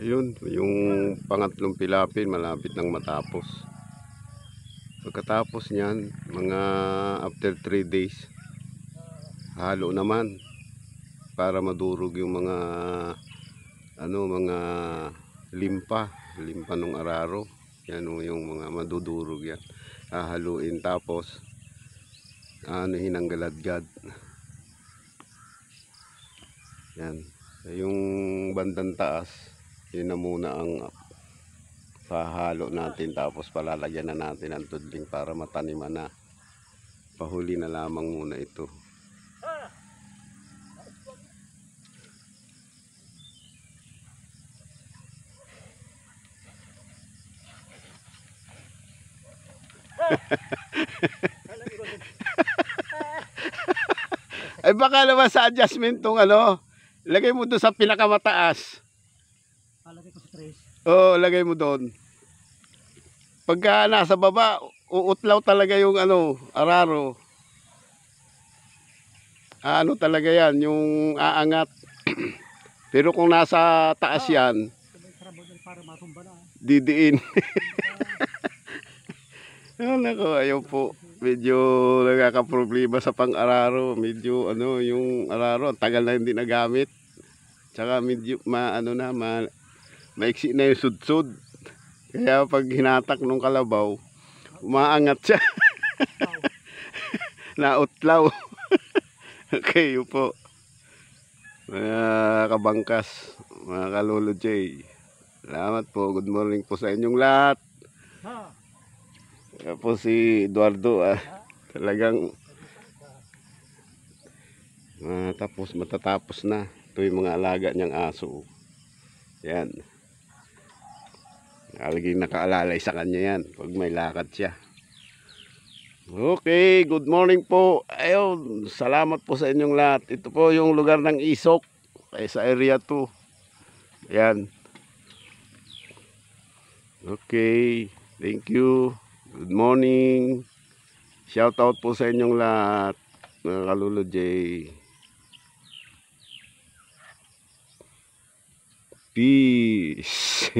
Ayun, yung pangatlong pilapin malapit nang matapos. Pagkatapos niyan, mga after 3 days, halo naman para madurog yung mga mga limpa ng araro. Yan yung mga madudurog yan. Hahaluin tapos hinanggaladgad. Yan. Yung bandang taas, yun na muna ang pahalo natin, tapos palalagyan na natin ang tudling para mataniman na. Pahuli na lamang muna ito. Ay baka naman sa adjustment tong lagay mo doon sa pinakamataas. Lagay ko sa 3. Oo, lagay mo doon. Pagka nasa baba, uutlaw talaga yung araro. Talaga yan, yung aangat. Pero kung nasa taas yan, didiin. Nako, ayaw po. Medyo nagkakaproblema sa pang-araro. Medyo yung araro, tagal na hindi nagamit. Tsaka medyo maiksi na yung sudsud. Kaya pag hinatak nung kalabaw, umaangat siya. Nautlaw. Okay, yun po. Mga kabangkas, mga kalolo J. Salamat po. Good morning po sa inyong lahat. Po si Eduardo, talagang matatapos na. Ito yung mga alaga niyang aso. Yan. Laging nakaalalay sa kanya yan pag may lakad siya. Okay, good morning po. Ayun, salamat po sa inyong lahat. Ito po yung lugar ng Isok, sa area 2. Yan. Okay, thank you. Good morning. Shout out po sa inyong lahat, mga kalolo J. Peace.